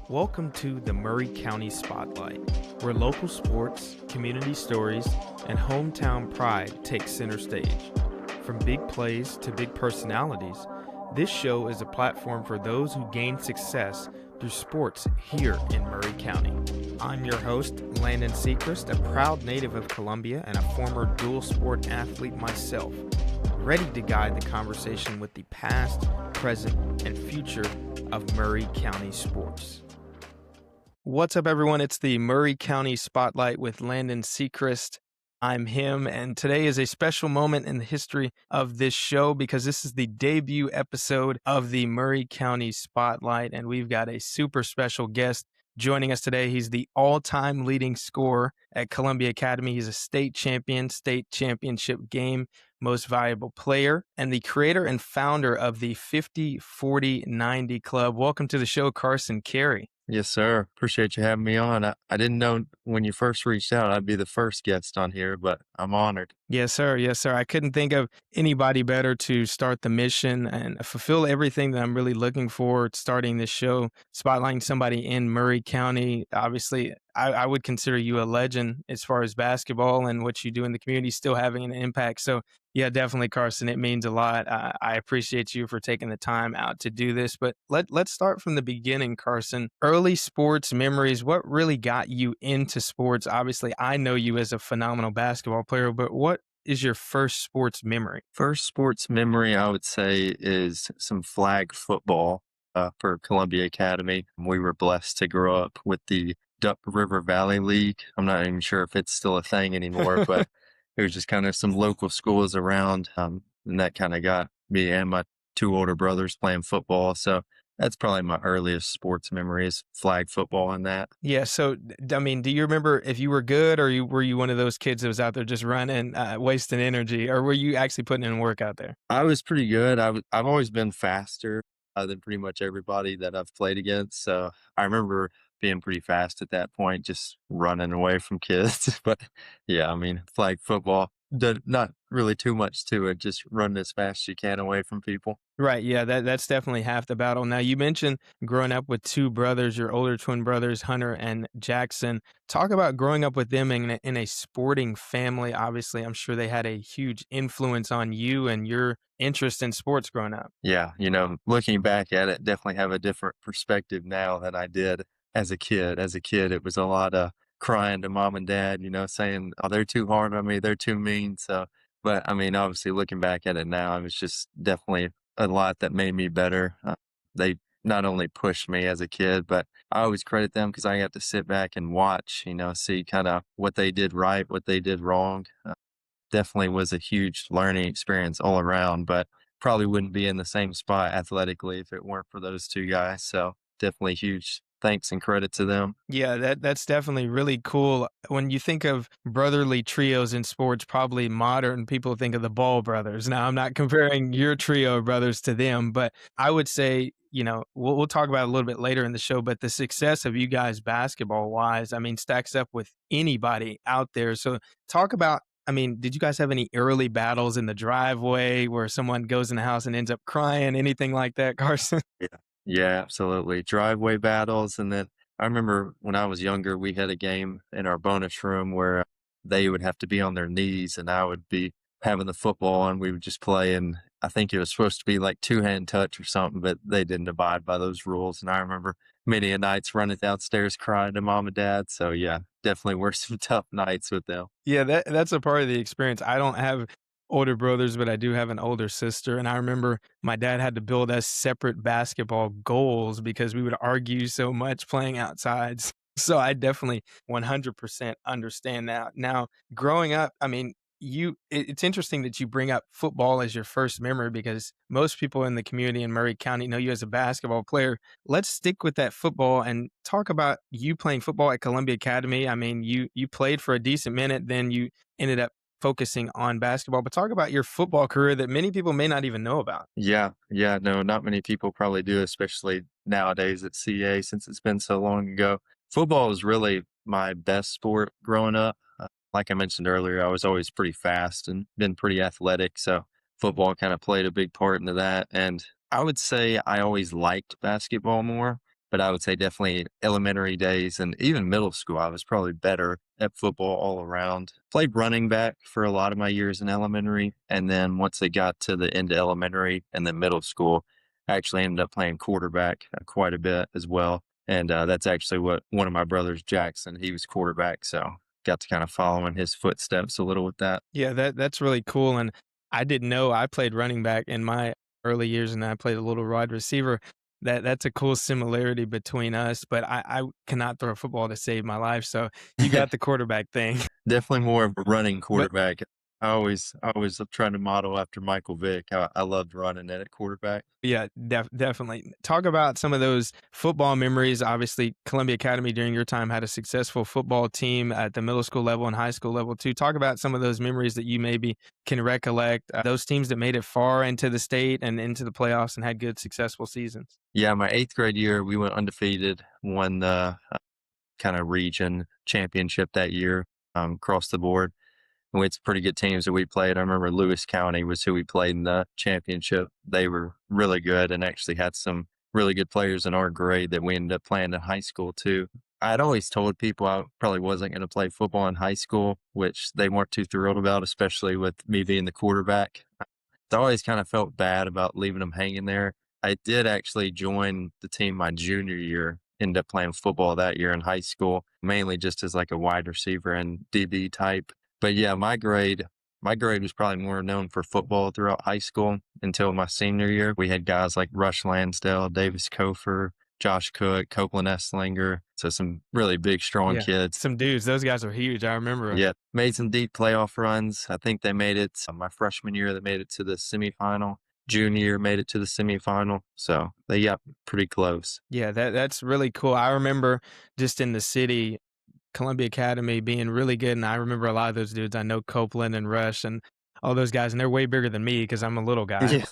Welcome to the Maury County Spotlight, where local sports, community stories, and hometown pride take center stage. From big plays to big personalities, this show is a platform for those who gain success through sports here in Maury County. I'm your host, Landen Secrest, a proud native of Columbia and a former dual sport athlete myself, ready to guide the conversation with the past, present, and future of Maury County sports. What's up, everyone? It's the Maury County Spotlight with Landen Secrest. I'm him, and today is a special moment in the history of this show because this is the debut episode of the Maury County Spotlight, and we've got a super special guest joining us today. He's the all-time leading scorer at Columbia Academy. He's a state champion, state championship game, most valuable player, and the creator and founder of the 50-40-90 Club. Welcome to the show, Carson Cary. Yes, sir. Appreciate you having me on. I didn't know when you first reached out I'd be the first guest on here, but I'm honored. Yes, sir. Yes, sir. I couldn't think of anybody better to start the mission and fulfill everything that I'm really looking for starting this show, spotlighting somebody in Maury County. Obviously, I would consider you a legend as far as basketball and what you do in the community, still having an impact. So, yeah, definitely, Carson. It means a lot. I appreciate you for taking the time out to do this. But let's start from the beginning, Carson. Early sports memories. What really got you into sports? Obviously, I know you as a phenomenal basketball player, but what is your first sports memory? First sports memory, I would say, is some flag football for Columbia Academy. We were blessed to grow up with the Duck River Valley League. I'm not even sure if it's still a thing anymore, but it was just kind of some local schools around, and that kind of got me and my two older brothers playing football. So that's probably my earliest sports memories, flag football and that. Yeah. So, I mean, do you remember if you were good or were you one of those kids that was out there just running, wasting energy, or were you actually putting in work out there? I was pretty good. I've always been faster than pretty much everybody that I've played against. So I remember being pretty fast at that point, just running away from kids. But yeah, I mean, flag football, not really too much to it, just running as fast as you can away from people. Right. Yeah, that's definitely half the battle. Now, you mentioned growing up with two brothers, your older twin brothers, Hunter and Jackson. Talk about growing up with them in a sporting family. Obviously, I'm sure they had a huge influence on you and your interest in sports growing up. Yeah, looking back at it, definitely have a different perspective now than I did as a kid. As a kid, it was a lot of crying to mom and dad, saying, "Oh, they're too hard on me, they're too mean." So, but I mean, obviously, looking back at it now, it was just definitely a lot that made me better. They not only pushed me as a kid, but I always credit them because I got to sit back and watch, see kind of what they did right, what they did wrong. Definitely was a huge learning experience all around, but probably wouldn't be in the same spot athletically if it weren't for those two guys. So definitely huge thanks and credit to them. Yeah, that's definitely really cool. When you think of brotherly trios in sports, probably modern people think of the Ball brothers. Now, I'm not comparing your trio of brothers to them, but I would say, we'll talk about it a little bit later in the show, but the success of you guys basketball wise, I mean, stacks up with anybody out there. So talk about, I mean, did you guys have any early battles in the driveway where someone goes in the house and ends up crying, anything like that, Carson? Yeah. Yeah, absolutely. Driveway battles. And then I remember when I was younger, we had a game in our bonus room where they would have to be on their knees and I would be having the football and we would just play. And I think it was supposed to be like two-hand touch or something, but they didn't abide by those rules. And I remember many a nights running downstairs crying to mom and dad. So yeah, definitely were some tough nights with them. Yeah, that's a part of the experience. I don't have older brothers, but I do have an older sister. And I remember my dad had to build us separate basketball goals because we would argue so much playing outside. So I definitely 100% understand that. Now, growing up, I mean, it's interesting that you bring up football as your first memory because most people in the community in Maury County know you as a basketball player. Let's stick with that football and talk about you playing football at Columbia Academy. I mean, you played for a decent minute, then you ended up focusing on basketball, but talk about your football career that many people may not even know about. Yeah, no, not many people probably do, especially nowadays at CA since it's been so long ago. Football was really my best sport growing up. Like I mentioned earlier, I was always pretty fast and been pretty athletic. So football kind of played a big part into that. And I would say I always liked basketball more. But I would say definitely elementary days and even middle school, I was probably better at football all around. Played running back for a lot of my years in elementary. And then once it got to the end of elementary and then middle school, I actually ended up playing quarterback quite a bit as well. And that's actually what one of my brothers, Jackson, he was quarterback. So got to kind of follow in his footsteps a little with that. Yeah, that's really cool, and I didn't know I played running back in my early years, and I played a little wide receiver. That's a cool similarity between us, but I cannot throw a football to save my life, so you got the quarterback thing. Definitely more of a running But quarterback. I always tried to model after Michael Vick. I loved running at quarterback. yeah, definitely. Talk about some of those football memories. Obviously, Columbia Academy during your time had a successful football team at the middle school level and high school level too. Talk about some of those memories that you maybe can recollect. Those teams that made it far into the state and into the playoffs and had good, successful seasons. Yeah, my 8th grade year, we went undefeated, won the kind of region championship that year across the board. And we had some pretty good teams that we played. I remember Lewis County was who we played in the championship. They were really good and actually had some really good players in our grade that we ended up playing in high school too. I'd always told people I probably wasn't going to play football in high school, which they weren't too thrilled about, especially with me being the quarterback. I always kind of felt bad about leaving them hanging there. I did actually join the team my junior year, ended up playing football that year in high school, mainly just as like a wide receiver and DB type. But yeah, my grade was probably more known for football throughout high school until my senior year. We had guys like Rush Lansdale, Davis Kofer, Josh Cook, Copeland Esslinger. So some really big, strong Yeah, kids. some dudes. Those guys are huge. I remember 'em. Yeah, made some deep playoff runs. I think they made it my freshman year, they made it to the semifinal. Junior year made it to the semifinal. So they got pretty close. Yeah, that's really cool. I remember just in the city, Columbia Academy being really good, and I remember a lot of those dudes. I know Copeland and Rush and all those guys, and they're way bigger than me because I'm a little guy. Yeah.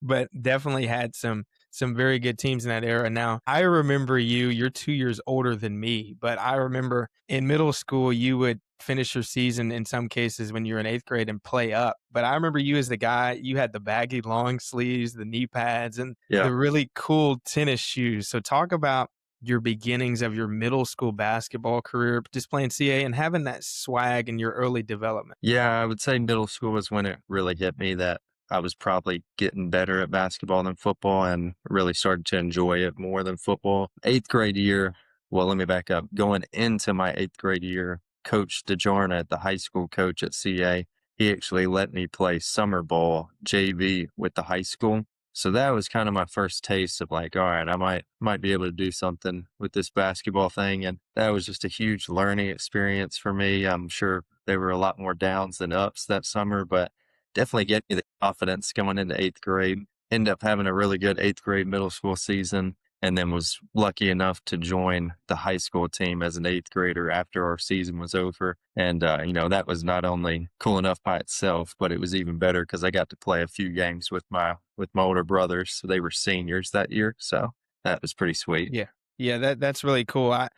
But definitely had some very good teams in that era. Now, I remember you're 2 years older than me, but I remember in middle school, you would finish your season in some cases when you're in 8th grade and play up. But I remember you as the guy, you had the baggy long sleeves, the knee pads, and Yeah. the really cool tennis shoes. So talk about your beginnings of your middle school basketball career, just playing CA and having that swag in your early development. Yeah, I would say middle school was when it really hit me that I was probably getting better at basketball than football and really started to enjoy it more than football. 8th grade year, well, let me back up. Going into my 8th grade year, Coach DeJarna, the high school coach at CA, he actually let me play summer ball JV with the high school. So that was kind of my first taste of like, all right, I might be able to do something with this basketball thing. And that was just a huge learning experience for me. I'm sure there were a lot more downs than ups that summer, but definitely gave me the confidence going into 8th grade. Ended up having a really good 8th grade middle school season, and then was lucky enough to join the high school team as an 8th grader after our season was over. And, that was not only cool enough by itself, but it was even better because I got to play a few games with my older brothers. So they were seniors that year. So that was pretty sweet. Yeah. Yeah, that's really cool. I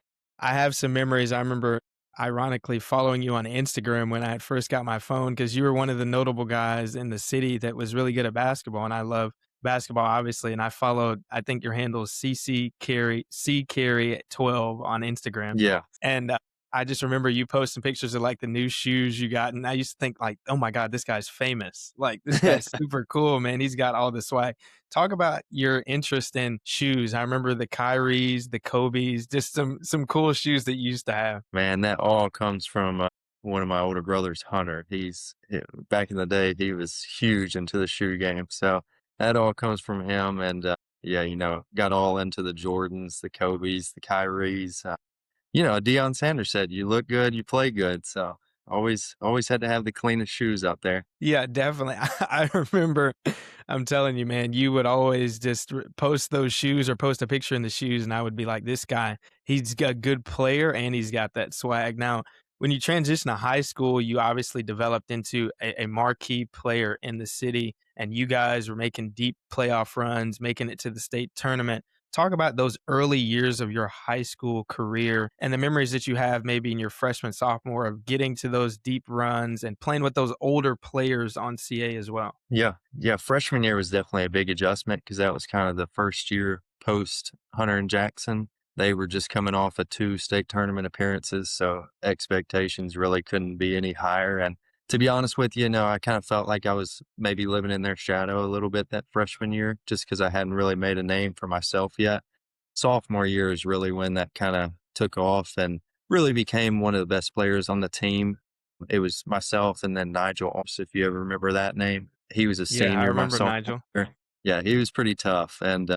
have some memories. I remember ironically following you on Instagram when I had first got my phone because you were one of the notable guys in the city that was really good at basketball, and I love basketball obviously. And I followed. I think your handle is C Carry at 12 on Instagram, Yeah. and I just remember you posting pictures of like the new shoes you got, and I used to think like, oh my god, this guy's famous. Like this guy's super cool, man. He's got all the swag. Talk about your interest in shoes. I remember the Kyries, the Kobe's, just some cool shoes that you used to have. Man, that all comes from one of my older brothers, Hunter. Back in the day, he was huge into the shoe game. So that all comes from him. And yeah, got all into the Jordans, the Kobe's, the Kyries. Deion Sanders said, "You look good, you play good." So always had to have the cleanest shoes out there. Yeah, definitely. I remember, I'm telling you, man, you would always just post those shoes or post a picture in the shoes, and I would be like, this guy, he's got a good player and he's got that swag. Now, when you transition to high school, you obviously developed into a marquee player in the city, and you guys were making deep playoff runs, making it to the state tournament. Talk about those early years of your high school career and the memories that you have maybe in your freshman, sophomore of getting to those deep runs and playing with those older players on CA as well. Yeah. Yeah. Freshman year was definitely a big adjustment because that was kind of the first year post Hunter and Jackson. They were just coming off of 2 state tournament appearances, so expectations really couldn't be any higher, and to be honest with you, no, I kind of felt like I was maybe living in their shadow a little bit that freshman year just because I hadn't really made a name for myself yet. Sophomore year is really when that kinda took off and really became one of the best players on the team. It was myself and then Nigel Ops, if you ever remember that name. He was a Yeah, I senior my remember sophomore Nigel. year. Yeah, he was pretty tough, and,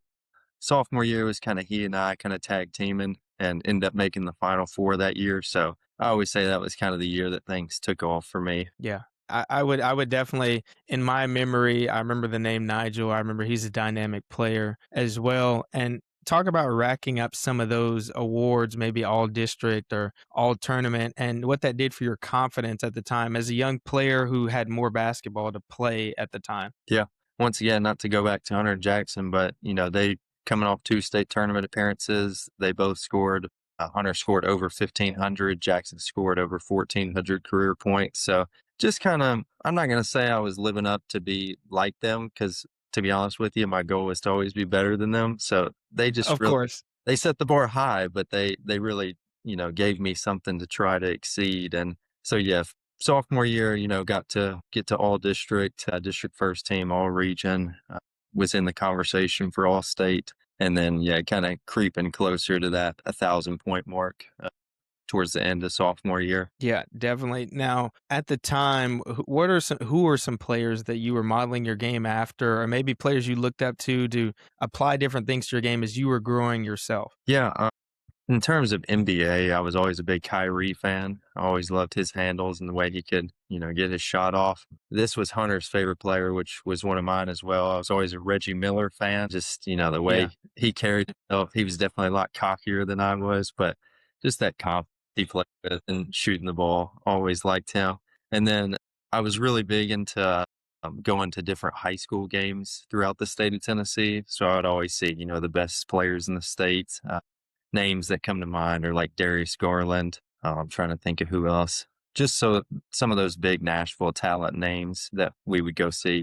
sophomore year was kinda he and I kinda tag teaming and ended up making the Final Four that year, so I always say that was kind of the year that things took off for me. Yeah. I would definitely, in my memory, I remember the name Nigel. I remember he's a dynamic player as well. And talk about racking up some of those awards, maybe all district or all tournament, and what that did for your confidence at the time as a young player who had more basketball to play at the time. Yeah. Once again, not to go back to Hunter and Jackson, but they coming off 2 state tournament appearances, they both scored. Hunter scored over 1,500. Jackson scored over 1,400 career points. So just kind of, I'm not going to say I was living up to be like them because, to be honest with you, my goal was to always be better than them. So they just Of really course. they set the bar high, but they really gave me something to try to exceed. And so yeah, sophomore year, got to get to all district, district first team, all region, was in the conversation for all state. And then, yeah, kind of creeping closer to that 1,000 point mark towards the end of sophomore year. Yeah, definitely. Now, at the time, who are some players that you were modeling your game after, or maybe players you looked up to apply different things to your game as you were growing yourself? Yeah. In terms of NBA, I was always a big Kyrie fan. I always loved his handles and the way he could, get his shot off. This was Hunter's favorite player, which was one of mine as well. I was always a Reggie Miller fan. Just, the Yeah. way he carried himself. He was definitely a lot cockier than I was, but just that confidence he played with and shooting the ball. Always liked him. And then I was really big into going to different high school games throughout the state of Tennessee. So I would always see, the best players in the state. Names that come to mind are like Darius Garland. I'm trying to think of who else. Just so some of those big Nashville talent names that we would go see,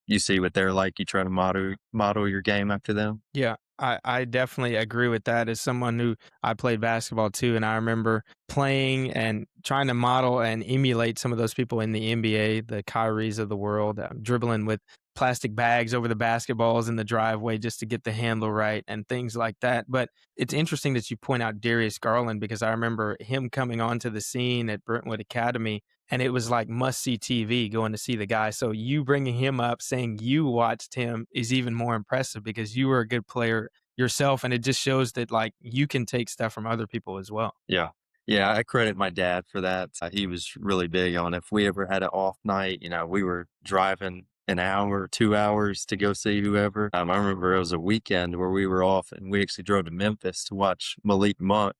you see what they're like, you try to model your game after them. Yeah, I definitely agree with that. As someone who I played basketball too, and I remember playing and trying to model and emulate some of those people in the NBA, the Kyries of the world, dribbling with plastic bags over the basketballs in the driveway just to get the handle right and things like that. But it's interesting that you point out Darius Garland because I remember him coming onto the scene at Brentwood Academy and it was like must see TV going to see the guy. So you bringing him up, saying you watched him is even more impressive because you were a good player yourself, and it just shows that like you can take stuff from other people as well. Yeah. Yeah, I credit my dad for that. He was really big on if we ever had an off night, we were driving an hour, 2 hours to go see whoever. I remember it was a weekend where we were off and we actually drove to Memphis to watch Malik Monk.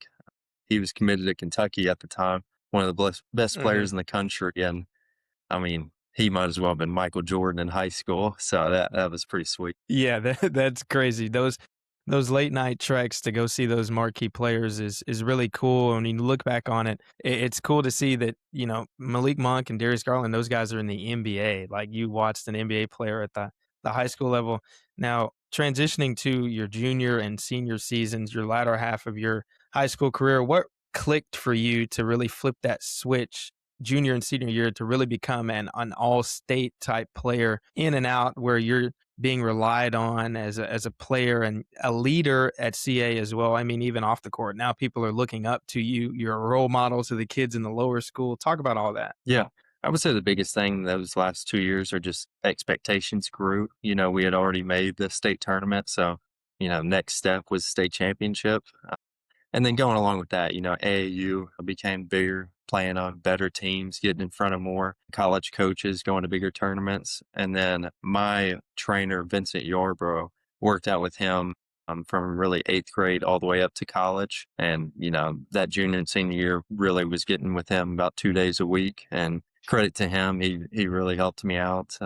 He was committed to Kentucky at the time, one of the best Mhm. players in the country. And I mean, he might as well have been Michael Jordan in high school. So that was pretty sweet. Yeah, that's crazy. Those late night treks to go see those marquee players is really cool. And when you look back on it, it's cool to see that, Malik Monk and Darius Garland, those guys are in the NBA. Like you watched an NBA player at the high school level. Now, transitioning to your junior and senior seasons, your latter half of your high school career, what clicked for you to really flip that switch junior and senior year to really become an all-state type player in and out where you're being relied on as a player and a leader at CA as well. I mean, even off the court. Now people are looking up to you. You're a role model to the kids in the lower school. Talk about all that. Yeah. I would say the biggest thing those last 2 years are just expectations grew. We had already made the state tournament. So, next step was state championship. And then going along with that, AAU became bigger, playing on better teams, getting in front of more college coaches, going to bigger tournaments. And then my trainer, Vincent Yarbrough, worked out with him from really eighth grade all the way up to college. And, that junior and senior year really was getting with him about 2 days a week. And credit to him, he really helped me out.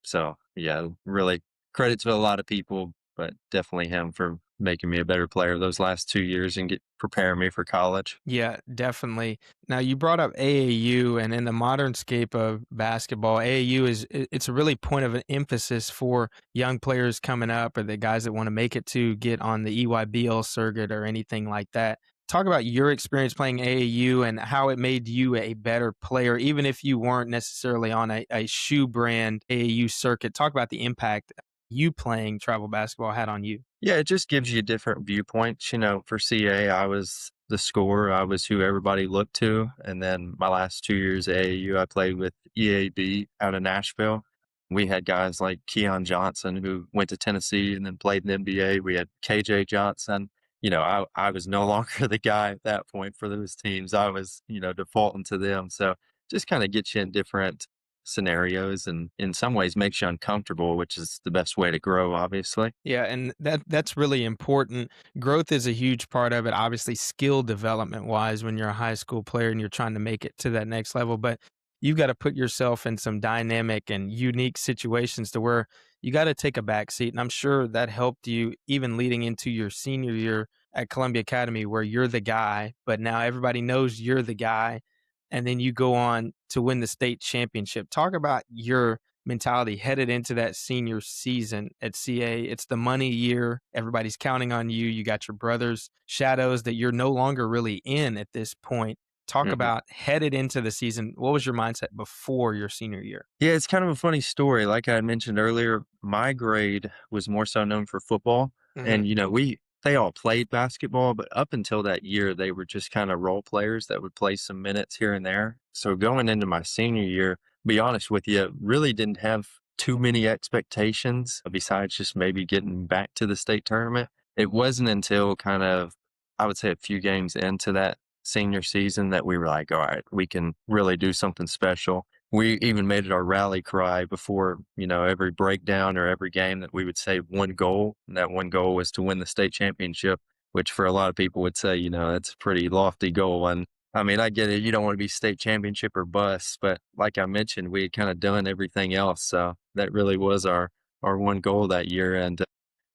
So, yeah, really credit to a lot of people, but definitely him for making me a better player those last 2 years and preparing me for college. Yeah, definitely. Now you brought up AAU, and in the modern scape of basketball, AAU it's a really point of an emphasis for young players coming up or the guys that want to make it to get on the EYBL circuit or anything like that. Talk about your experience playing AAU and how it made you a better player, even if you weren't necessarily on a shoe brand AAU circuit. Talk about the impact you playing travel basketball had on you. Yeah, it just gives you different viewpoints. For CA, I was the scorer. I was who everybody looked to. And then my last 2 years at AAU, I played with EAB out of Nashville. We had guys like Keon Johnson, who went to Tennessee and then played in the NBA. We had KJ Johnson. I was no longer the guy at that point for those teams. I was, defaulting to them. So just kind of gets you in different scenarios and in some ways makes you uncomfortable, which is the best way to grow, obviously. Yeah, and that's really important. Growth is a huge part of it, obviously skill development wise when you're a high school player and you're trying to make it to that next level, but you've got to put yourself in some dynamic and unique situations to where you got to take a back seat. And I'm sure that helped you even leading into your senior year at Columbia Academy where you're the guy, but now everybody knows you're the guy and then you go on to win the state championship. Talk about your mentality headed into that senior season at CA. It's the money year. Everybody's counting on you. You got your brother's shadows that you're no longer really in at this point. Talk Mhm. about headed into the season. What was your mindset before your senior year? Yeah, it's kind of a funny story. Like I mentioned earlier, my grade was more so known for football. Hmm. And, they all played basketball, but up until that year, they were just kind of role players that would play some minutes here and there. So going into my senior year, be honest with you, really didn't have too many expectations besides just maybe getting back to the state tournament. It wasn't until kind of, I would say, a few games into that senior season that we were like, all right, we can really do something special. We even made it our rally cry before, every breakdown or every game that we would say one goal. And that one goal was to win the state championship, which for a lot of people would say, that's a pretty lofty goal. And I mean, I get it. You don't want to be state championship or bust, but like I mentioned, we had kind of done everything else. So that really was our one goal that year. And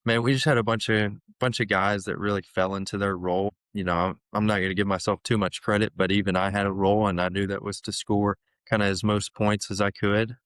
man, we just had a bunch of guys that really fell into their role. I'm not going to give myself too much credit, but even I had a role, and I knew that was to score kind of as most points as I could.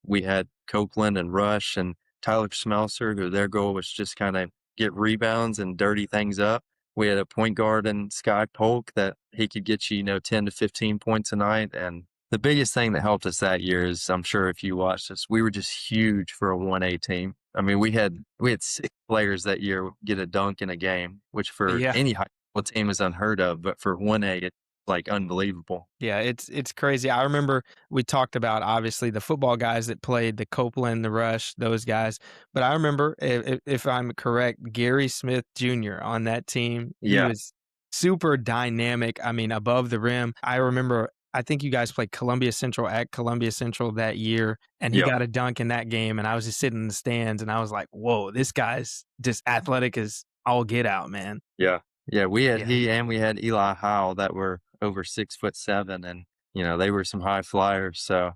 We had Copeland and Rush and Tyler Smelser, who their goal was just kind of get rebounds and dirty things up. We had a point guard in Sky Polk that he could get you, 10 to 15 points a night. And the biggest thing that helped us that year is, I'm sure if you watched us, we were just huge for a 1A team. I mean, we had 6 players that year get a dunk in a game, which for Yeah. any high school team is unheard of, but for 1A, it's like unbelievable. Yeah, it's crazy. I remember we talked about obviously the football guys that played the Copeland, the Rush, those guys. But I remember, if I'm correct, Gary Smith Jr. on that team. He Yeah. was super dynamic. I mean, above the rim. I remember. I think you guys played Columbia Central at Columbia Central that year, and he Yep. got a dunk in that game. And I was just sitting in the stands, and I was like, "Whoa, this guy's just athletic as all get out, man." Yeah. Yeah, we had Yeah. he and we had Eli Howell that were over 6'7", and, they were some high flyers, so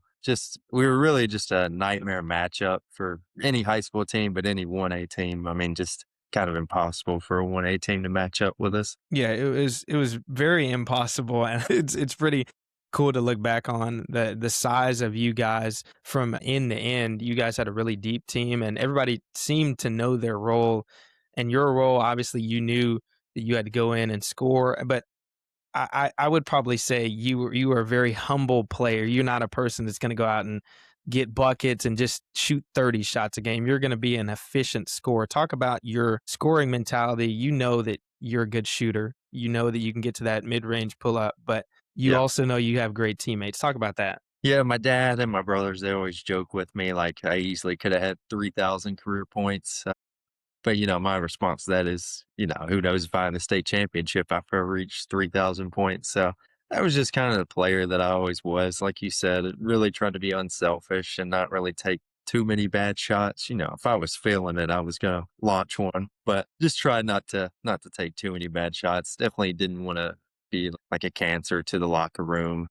we were really just a nightmare matchup for any high school team, but any 1A team. I mean, just kind of impossible for a 1A team to match up with us. Yeah, it was very impossible, and it's pretty cool to look back on the size of you guys from end to end. You guys had a really deep team, and everybody seemed to know their role. And your role, obviously, you knew that you had to go in and score, but I would probably say you were a very humble player. You're not a person that's going to go out and get buckets and just shoot 30 shots a game. You're going to be an efficient scorer. Talk about your scoring mentality. You know that you're a good shooter. You know that you can get to that mid-range pull-up, but you Yeah. also know you have great teammates. Talk about that. Yeah, my dad and my brothers, they always joke with me like I easily could have had 3,000 career points. But, my response to that is, who knows if I had the state championship after I reached 3,000 points. So that was just kind of the player that I always was. Like you said, it really tried to be unselfish and not really take too many bad shots. If I was feeling it, I was going to launch one, but just try not to take too many bad shots. Definitely didn't want to be like a cancer to the locker room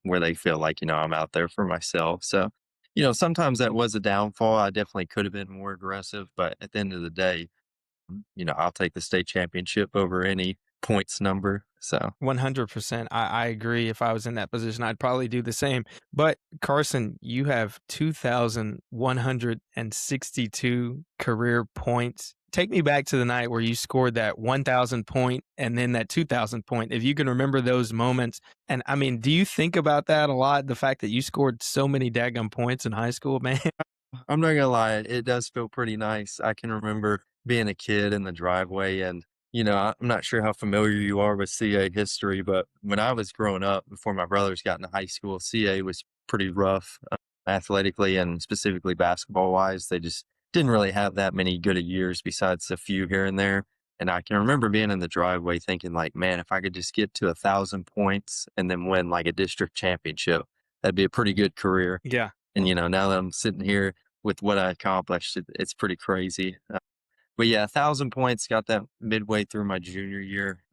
where they feel like, I'm out there for myself. So sometimes that was a downfall. I definitely could have been more aggressive, but at the end of the day, I'll take the state championship over any points number. So 100%. I agree. If I was in that position, I'd probably do the same. But Carson, you have 2,162 career points. Take me back to the night where you scored that 1,000 point and then that 2,000 point. If you can remember those moments. And I mean, do you think about that a lot? The fact that you scored so many daggum points in high school, man? I'm not gonna lie, it does feel pretty nice. I can remember being a kid in the driveway and, I'm not sure how familiar you are with CA history, but when I was growing up, before my brothers got into high school, CA was pretty rough, athletically and specifically basketball wise. They just didn't really have that many good years besides a few here and there. And I can remember being in the driveway thinking like, man, if I could just get to 1,000 points and then win like a district championship, that'd be a pretty good career. Yeah. And, now that I'm sitting here with what I accomplished, it's pretty crazy. But yeah, 1,000 points, got that midway through my junior year.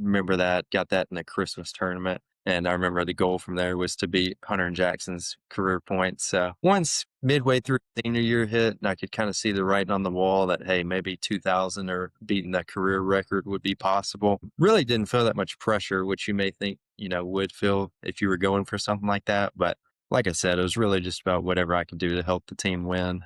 Remember that, got that in the Christmas tournament. And I remember the goal from there was to beat Hunter and Jackson's career points. So once midway through senior year hit, and I could kind of see the writing on the wall that, hey, maybe 2,000 or beating that career record would be possible. Really didn't feel that much pressure, which you may think, would feel if you were going for something like that. But like I said, it was really just about whatever I could do to help the team win.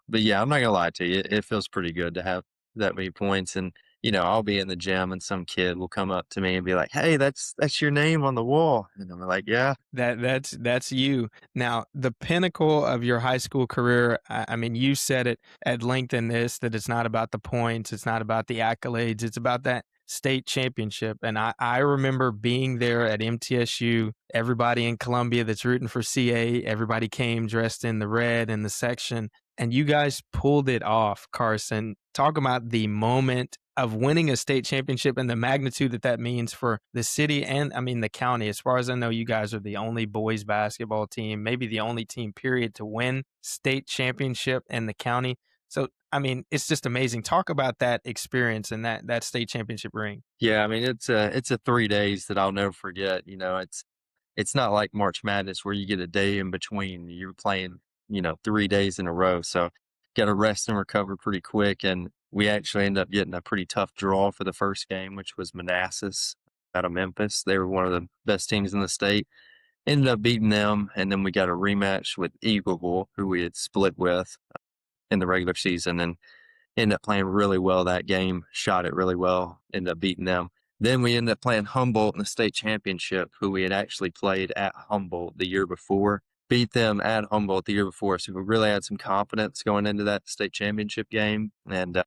But yeah, I'm not gonna lie to you. It feels pretty good to have that many points. And, I'll be in the gym and some kid will come up to me and be like, "Hey, that's your name on the wall." And I'm like, "Yeah." That's you. Now, the pinnacle of your high school career, I mean, you said it at length in this, that it's not about the points, it's not about the accolades, it's about that state championship. And I remember being there at MTSU, everybody in Columbia that's rooting for CA, everybody came dressed in the red in the section, and you guys pulled it off, Carson. Talk about the moment of winning a state championship and the magnitude that that means for the city and, I mean, the county. As far as I know, you guys are the only boys basketball team, maybe the only team, period, to win state championship in the county. So, I mean, it's just amazing. Talk about that experience and that state championship ring. Yeah, I mean, it's a 3 days that I'll never forget. It's not like March Madness where you get a day in between. You're playing, 3 days in a row. So got to rest and recover pretty quick. And we actually ended up getting a pretty tough draw for the first game, which was Manassas out of Memphis. They were one of the best teams in the state. Ended up beating them. And then we got a rematch with Eagleville, who we had split with in the regular season. And ended up playing really well that game, shot it really well, ended up beating them. Then we ended up playing Humboldt in the state championship, who we had actually played at Humboldt the year before, beat them at Humboldt the year before. So we really had some confidence going into that state championship game. And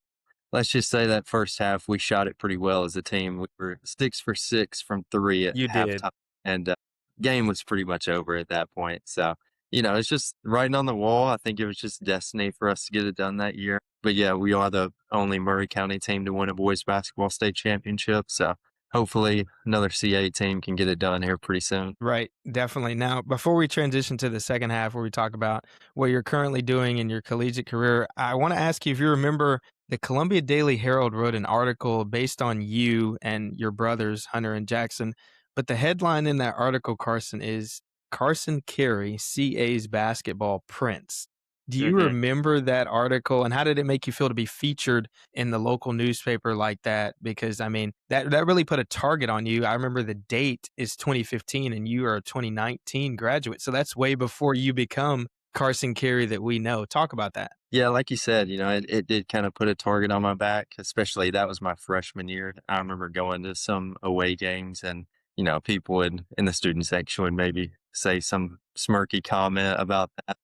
let's just say that first half, we shot it pretty well as a team. We were 6 for 6 from 3 at You did. halftime. And game was pretty much over at that point. So, it's just writing on the wall. I think it was just destiny for us to get it done that year. But yeah, we are the only Maury County team to win a boys basketball state championship. So hopefully another CA team can get it done here pretty soon. Right, definitely. Now, before we transition to the second half where we talk about what you're currently doing in your collegiate career, I want to ask you if you remember the Columbia Daily Herald wrote an article based on you and your brothers, Hunter and Jackson. But the headline in that article, Carson, is Carson Cary, CA's basketball prince. Do you Mhm. remember that article, and how did it make you feel to be featured in the local newspaper like that? Because I mean, that really put a target on you. I remember the date is 2015 and you are a 2019 graduate. So that's way before you become Carson Cary that we know. Talk about that. Yeah, like you said, it did kind of put a target on my back, especially that was my freshman year. I remember going to some away games and, people in the student section would maybe say some smirky comment about that.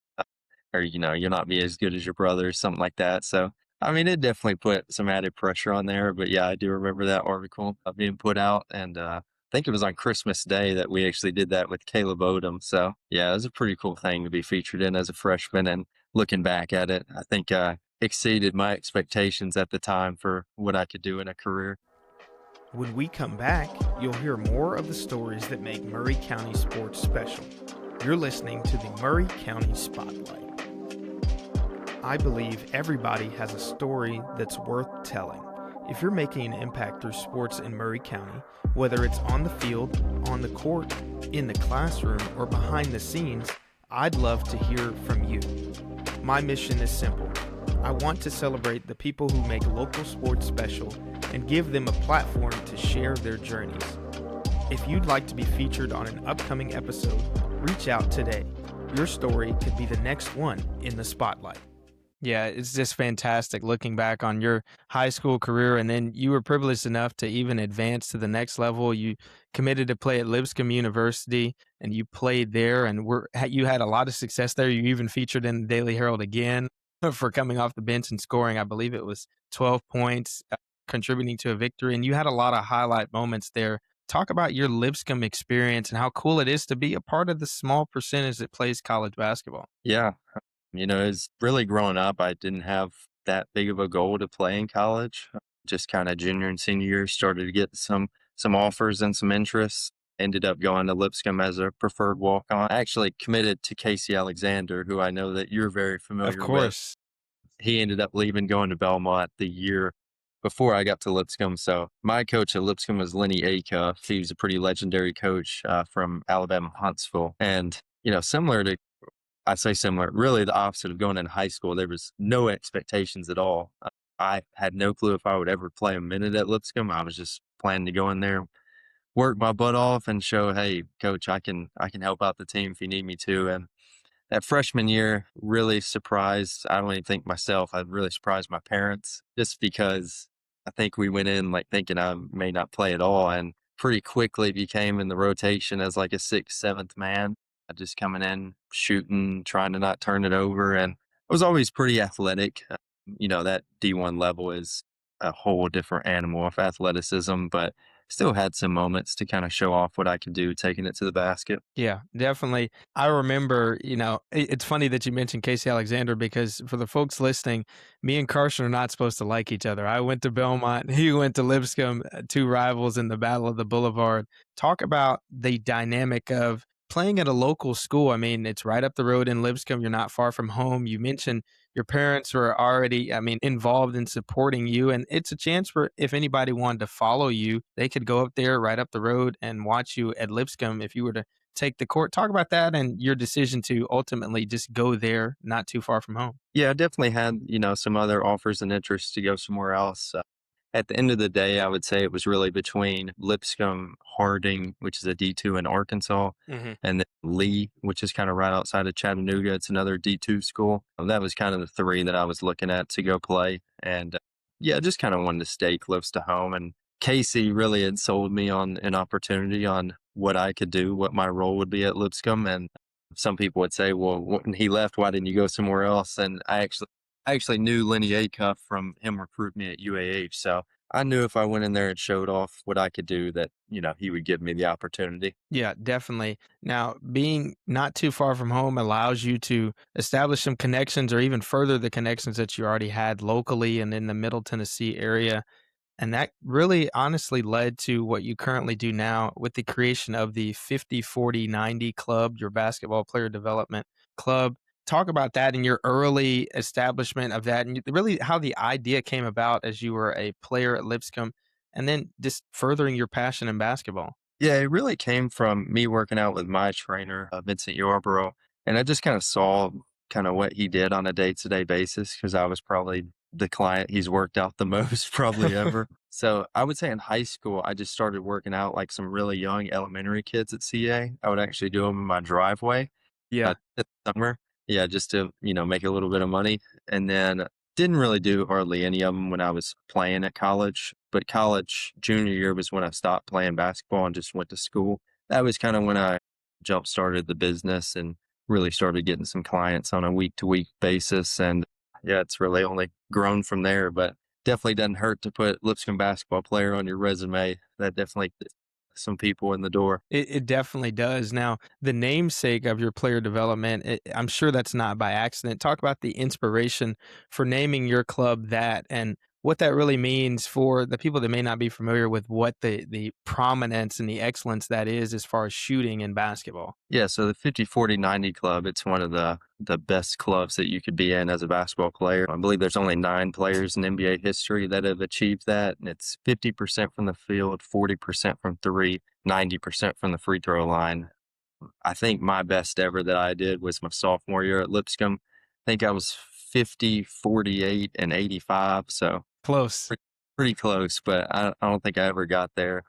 Or, you'll not be as good as your brother or something like that. So, I mean, it definitely put some added pressure on there. But yeah, I do remember that article being put out. And I think it was on Christmas Day that we actually did that with Caleb Odom. So, yeah, it was a pretty cool thing to be featured in as a freshman. And looking back at it, I think exceeded my expectations at the time for what I could do in a career. When we come back, you'll hear more of the stories that make Maury County sports special. You're listening to the Maury County Spotlight. I believe everybody has a story that's worth telling. If you're making an impact through sports in Maury County, whether it's on the field, on the court, in the classroom, or behind the scenes, I'd love to hear from you. My mission is simple: I want to celebrate the people who make local sports special and give them a platform to share their journeys. If you'd like to be featured on an upcoming episode, reach out today. Your story could be the next one in the spotlight. Yeah, it's just fantastic looking back on your high school career, and then you were privileged enough to even advance to the next level. You committed to play at Lipscomb University, and you played there, and you had a lot of success there. You even featured in the Daily Herald again for coming off the bench and scoring, I believe it was 12 points, contributing to a victory, and you had a lot of highlight moments there. Talk about your Lipscomb experience and how cool it is to be a part of the small percentage that plays college basketball. Yeah. It's really growing up, I didn't have that big of a goal to play in college. Just kind of junior and senior year, started to get some offers and some interests. Ended up going to Lipscomb as a preferred walk-on. I actually committed to Casey Alexander, who I know that you're very Of familiar with. course. He ended up leaving, going to Belmont the year before I got to Lipscomb. So my coach at Lipscomb was Lenny Acuff. He was a pretty legendary coach from Alabama Huntsville. And, similar to I say similar, really the opposite of going in high school. There was no expectations at all. I had no clue if I would ever play a minute at Lipscomb. I was just planning to go in there, work my butt off, and show, hey, coach, I can help out the team if you need me to. And that freshman year really surprised, I don't even think myself, I really surprised my parents just because I think we went in like thinking I may not play at all, and pretty quickly became in the rotation as like a sixth, seventh man. Just coming in, shooting, trying to not turn it over. And I was always pretty athletic. That D1 level is a whole different animal of athleticism, but still had some moments to kind of show off what I could do taking it to the basket. Yeah, definitely. I remember, it's funny that you mentioned Casey Alexander because for the folks listening, me and Carson are not supposed to like each other. I went to Belmont, he went to Lipscomb, two rivals in the Battle of the Boulevard. Talk about the dynamic of playing at a local school. I mean, it's right up the road in Lipscomb. You're not far from home. You mentioned your parents were already, involved in supporting you. And it's a chance for if anybody wanted to follow you, they could go up there right up the road and watch you at Lipscomb if you were to take the court. Talk about that and your decision to ultimately just go there, not too far from home. Yeah, I definitely had, some other offers and interests to go somewhere else. At the end of the day, I would say it was really between Lipscomb, Harding, which is a D2 in Arkansas, Hmm. and then Lee, which is kind of right outside of Chattanooga. It's another D2 school. That was kind of the three that I was looking at to go play. And yeah, just kind of wanted to stay close to home. And Casey really had sold me on an opportunity on what I could do, what my role would be at Lipscomb. And some people would say, well, when he left, why didn't you go somewhere else? And I actually knew Lenny Acuff from him recruiting me at UAH. So I knew if I went in there and showed off what I could do that, he would give me the opportunity. Yeah, definitely. Now, being not too far from home allows you to establish some connections or even further the connections that you already had locally and in the Middle Tennessee area. And that really honestly led to what you currently do now with the creation of the 50-40-90 club, your basketball player development club. Talk about that and your early establishment of that and really how the idea came about as you were a player at Lipscomb and then just furthering your passion in basketball. Yeah, it really came from me working out with my trainer, Vincent Yarborough. And I just kind of saw kind of what he did on a day-to-day basis because I was probably the client he's worked out the most probably ever. So I would say in high school, I just started working out like some really young elementary kids at CA. I would actually do them in my driveway Yeah. in the summer. Yeah, just to, make a little bit of money. And then didn't really do hardly any of them when I was playing at college. But college junior year was when I stopped playing basketball and just went to school. That was kind of when I jump started the business and really started getting some clients on a week to week basis. And yeah, it's really only grown from there, but definitely doesn't hurt to put Lipscomb basketball player on your resume. That definitely gets some people in the door. It definitely does. Now, the namesake of your player development, I'm sure that's not by accident. Talk about the inspiration for naming your club that and what that really means for the people that may not be familiar with what the prominence and the excellence that is as far as shooting in basketball. Yeah, so the 50-40-90 club, it's one of the best clubs that you could be in as a basketball player. I believe there's only 9 players in NBA history that have achieved that, and it's 50% from the field, 40% from three, 90% from the free throw line. I think my best ever that I did was my sophomore year at Lipscomb. I think I was 50, 48, and 85. So Close. pretty close, but I don't think I ever got there.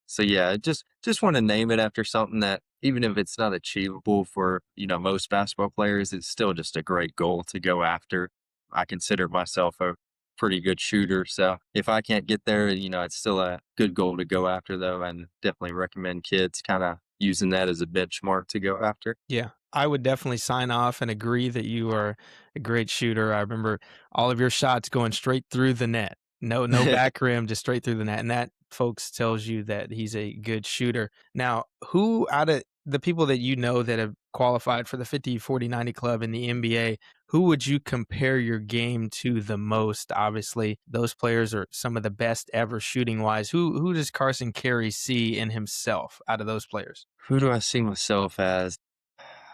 So yeah, just want to name it after something that even if it's not achievable for, most basketball players, it's still just a great goal to go after. I consider myself a pretty good shooter. So if I can't get there, it's still a good goal to go after though, and definitely recommend kids kind of using that as a benchmark to go after. Yeah, I would definitely sign off and agree that you are a great shooter. I remember all of your shots going straight through the net. No back rim, just straight through the net. And that, folks, tells you that he's a good shooter. Now, who out of the people that you know that have qualified for the 50, 40, 90 club in the NBA, who would you compare your game to the most? Obviously, those players are some of the best ever shooting wise. Who does Carson Cary see in himself out of those players? Who do I see myself as?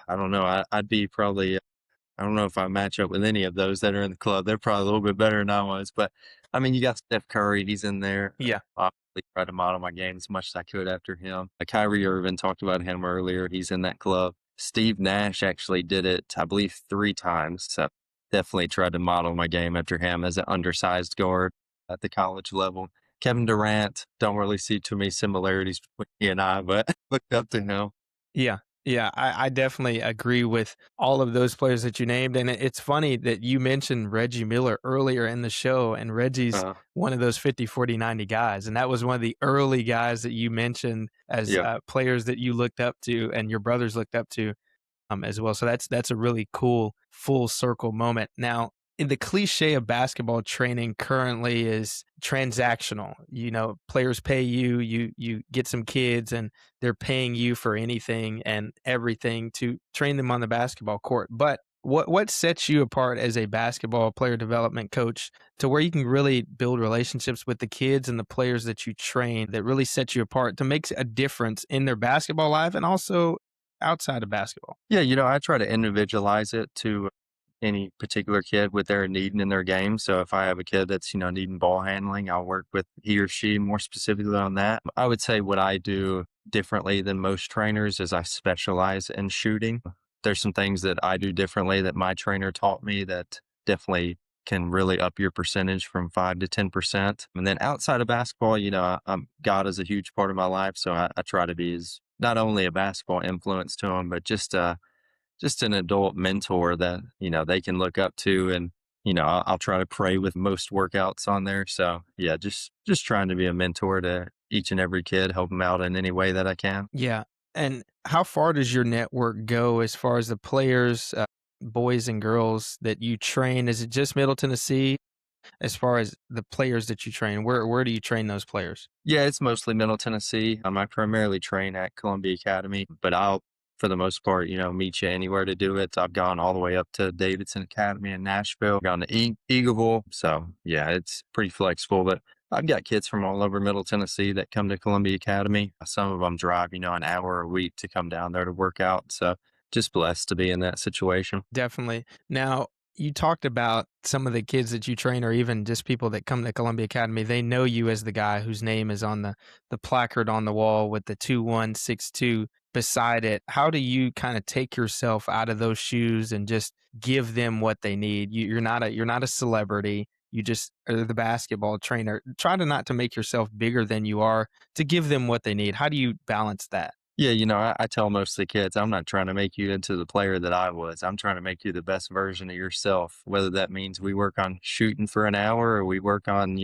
I don't know. I'd be probably I don't know if I match up with any of those that are in the club. They're probably a little bit better than I was, but I mean, you got Steph Curry. He's in there. Yeah. Obviously, try to model my game as much as I could after him. Kyrie Irving, talked about him earlier. He's in that club. Steve Nash actually did it, I believe, 3 times. So definitely tried to model my game after him as an undersized guard at the college level. Kevin Durant, don't really see too many similarities between he and I, but looked up to him. Yeah. Yeah, I definitely agree with all of those players that you named. And it's funny that you mentioned Reggie Miller earlier in the show, and Reggie's Uh, one of those 50, 40, 90 guys. And that was one of the early guys that you mentioned as yeah. players that you looked up to and your brothers looked up to as well. So that's a really cool full circle moment. Now, in the cliche of basketball training currently is transactional. Players pay you, you get some kids and they're paying you for anything and everything to train them on the basketball court. But what sets you apart as a basketball player development coach to where you can really build relationships with the kids and the players that you train that really sets you apart to make a difference in their basketball life and also outside of basketball? Yeah, I try to individualize it to any particular kid with their needing in their game. So if I have a kid that's, needing ball handling, I'll work with he or she more specifically on that. I would say what I do differently than most trainers is I specialize in shooting. There's some things that I do differently that my trainer taught me that definitely can really up your percentage from 5 to 10%. And then outside of basketball, God is a huge part of my life. So I try to be as not only a basketball influence to them, but just an adult mentor that, they can look up to. And, I'll try to pray with most workouts on there. So yeah, just trying to be a mentor to each and every kid, help them out in any way that I can. Yeah. And how far does your network go as far as the players, boys and girls that you train? Is it just Middle Tennessee as far as the players that you train? Where do you train those players? Yeah, it's mostly Middle Tennessee. I primarily train at Columbia Academy, but I'll, for the most part, meet you anywhere to do it. I've gone all the way up to Davidson Academy in Nashville, gone to Eagleville. So yeah, it's pretty flexible, but I've got kids from all over Middle Tennessee that come to Columbia Academy. Some of them drive, an hour a week to come down there to work out. So just blessed to be in that situation. Definitely. Now, you talked about some of the kids that you train or even just people that come to Columbia Academy. They know you as the guy whose name is on the placard on the wall with the 2162 beside it. How do you kind of take yourself out of those shoes and just give them what they need? You're not a celebrity. You just are the basketball trainer. Try to not to make yourself bigger than you are to give them what they need. How do you balance that? Yeah, I tell most of the kids, I'm not trying to make you into the player that I was. I'm trying to make you the best version of yourself, whether that means we work on shooting for an hour or we work on,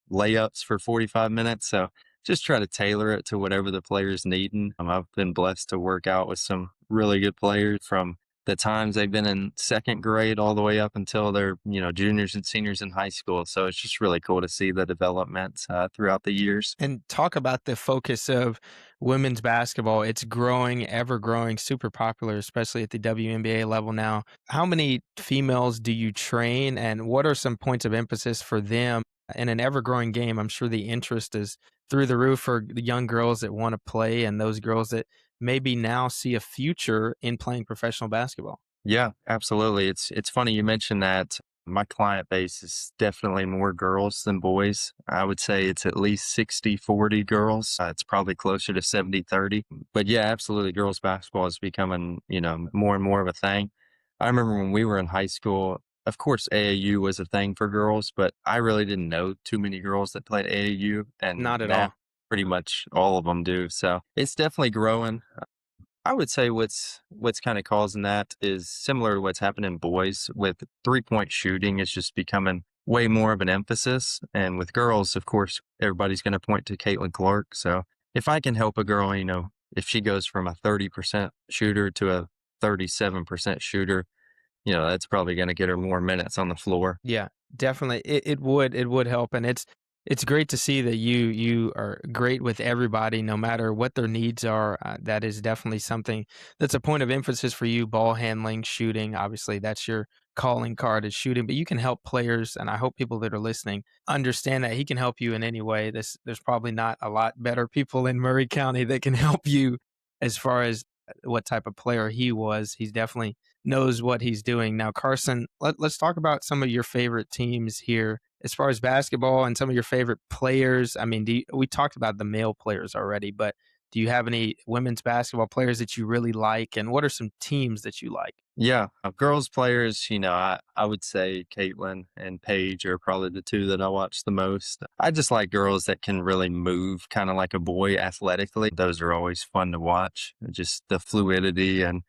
layups for 45 minutes. So just try to tailor it to whatever the player's needing. I've been blessed to work out with some really good players from the times they've been in second grade all the way up until they're, juniors and seniors in high school. So it's just really cool to see the development throughout the years. And talk about the focus of women's basketball. It's growing, ever growing, super popular, especially at the WNBA level now. How many females do you train, and what are some points of emphasis for them in an ever growing game? I'm sure the interest is through the roof for the young girls that want to play and those girls that maybe now see a future in playing professional basketball. Yeah, absolutely. It's funny you mentioned that. My client base is definitely more girls than boys. I would say it's at least 60-40 girls. It's probably closer to 70-30. But yeah, absolutely. Girls basketball is becoming, more and more of a thing. I remember when we were in high school, of course, AAU was a thing for girls, but I really didn't know too many girls that played AAU, and Not at now all. pretty much all of them do. So it's definitely growing. I would say what's kind of causing that is similar to what's happening boys with 3-point shooting is just becoming way more of an emphasis. And with girls, of course, everybody's going to point to Caitlin Clark. So if I can help a girl, if she goes from a 30% shooter to a 37% shooter, that's probably going to get her more minutes on the floor. Yeah, definitely. It would help, and it's great to see that you are great with everybody, no matter what their needs are. That is definitely something that's a point of emphasis for you. Ball handling, shooting, obviously that's your calling card is shooting, but you can help players, and I hope people that are listening understand that he can help you in any way. There's probably not a lot better people in Maury County that can help you as far as what type of player he was. He's definitely knows what he's doing. Now, Carson, let's talk about some of your favorite teams here as far as basketball and some of your favorite players. I mean, we talked about the male players already, but do you have any women's basketball players that you really like? And what are some teams that you like? Yeah, girls players, I would say Caitlin and Paige are probably the two that I watch the most. I just like girls that can really move kind of like a boy athletically. Those are always fun to watch. Just the fluidity and,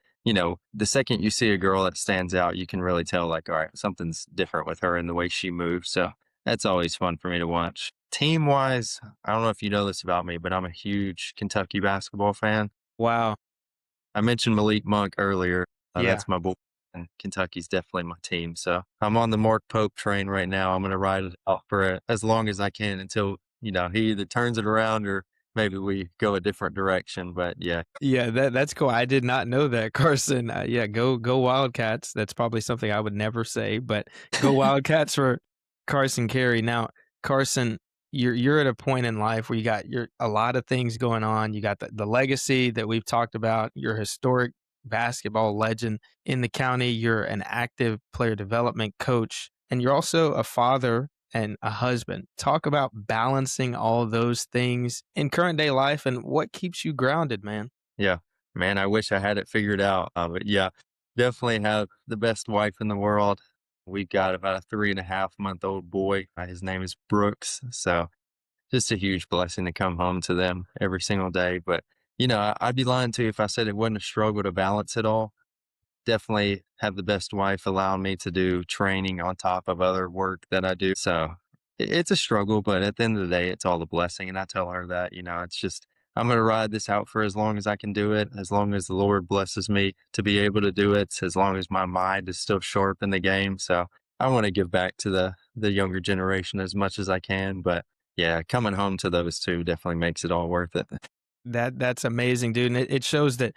the second you see a girl that stands out, you can really tell like, all right, something's different with her and the way she moves. So that's always fun for me to watch. Team wise, I don't know if you know this about me, but I'm a huge Kentucky basketball fan. Wow. I mentioned Malik Monk earlier. Yeah. That's my boy, and Kentucky's definitely my team. So I'm on the Mark Pope train right now. I'm going to ride it out for as long as I can until, he either turns it around or maybe we go a different direction. But yeah, Yeah, that's cool. I did not know that, Carson. Yeah, go Wildcats. That's probably something I would never say, but go Wildcats for Carson Cary. Now, Carson, you're at a point in life where you got a lot of things going on. You got the legacy that we've talked about. You're a historic basketball legend in the county. You're an active player development coach, and you're also a father and a husband. Talk about balancing all those things in current day life and what keeps you grounded, man. yeah, man, I wish I had it figured out. But yeah, definitely have the best wife in the world. We've got about a 3.5-month-old boy. His name is Brooks. So just a huge blessing to come home to them every single day. But, I'd be lying to you if I said it wasn't a struggle to balance it all. Definitely have the best wife allowing me to do training on top of other work that I do. So it's a struggle, but at the end of the day, it's all a blessing. And I tell her that, it's just, I'm going to ride this out for as long as I can do it, as long as the Lord blesses me to be able to do it, as long as my mind is still sharp in the game. So I want to give back to the younger generation as much as I can. But yeah, coming home to those two definitely makes it all worth it. That's amazing, dude. And it shows that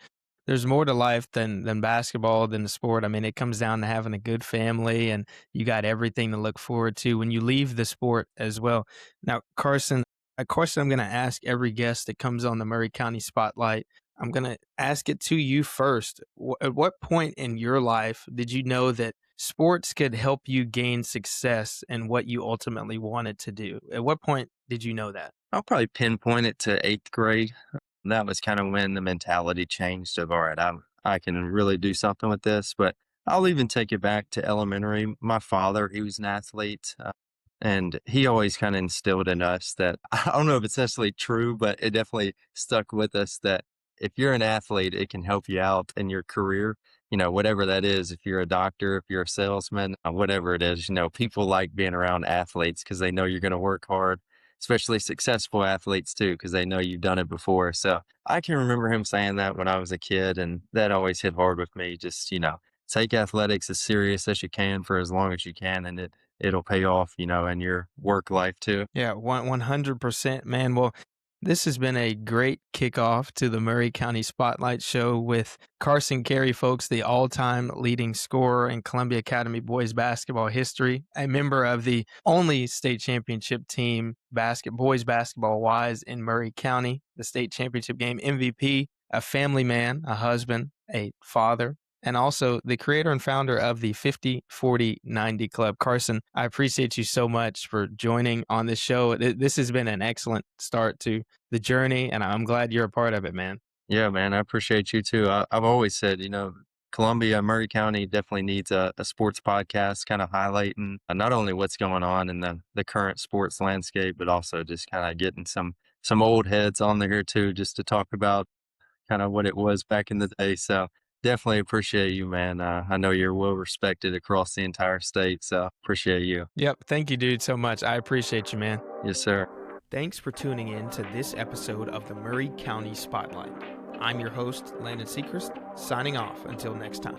there's more to life than basketball, than the sport. I mean, it comes down to having a good family and you got everything to look forward to when you leave the sport as well. Now, Carson, a question I'm going to ask every guest that comes on the Maury County Spotlight. I'm going to ask it to you first. At what point in your life did you know that sports could help you gain success in what you ultimately wanted to do? At what point did you know that? I'll probably pinpoint it to 8th grade. That was kind of when the mentality changed of, all right, I can really do something with this. But I'll even take it back to elementary. My father, he was an athlete, and he always kind of instilled in us that I don't know if it's necessarily true, but it definitely stuck with us that if you're an athlete, it can help you out in your career. Whatever that is, if you're a doctor, if you're a salesman, whatever it is, people like being around athletes because they know you're going to work hard, especially successful athletes too, because they know you've done it before. So I can remember him saying that when I was a kid, and that always hit hard with me. Just, take athletics as serious as you can for as long as you can, and it'll pay off, in your work life too. Yeah, 100%, man. Well, this has been a great kickoff to the Maury County Spotlight Show with Carson Cary, folks, the all-time leading scorer in Columbia Academy boys basketball history, a member of the only state championship team boys basketball-wise in Maury County, the state championship game MVP, a family man, a husband, a father, and also the creator and founder of the 50-40-90 Club. Carson, I appreciate you so much for joining on this show. This has been an excellent start to the journey, and I'm glad you're a part of it, man. Yeah, man, I appreciate you too. I've always said, Columbia, Maury County definitely needs a sports podcast kind of highlighting not only what's going on in the current sports landscape, but also just kind of getting some old heads on there too, just to talk about kind of what it was back in the day. So definitely appreciate you, man. I know you're well respected across the entire state, so appreciate you. Yep. Thank you, dude, so much. I appreciate you, man. Yes, sir. Thanks for tuning in to this episode of the Maury County Spotlight. I'm your host, Landen Secrest, signing off until next time.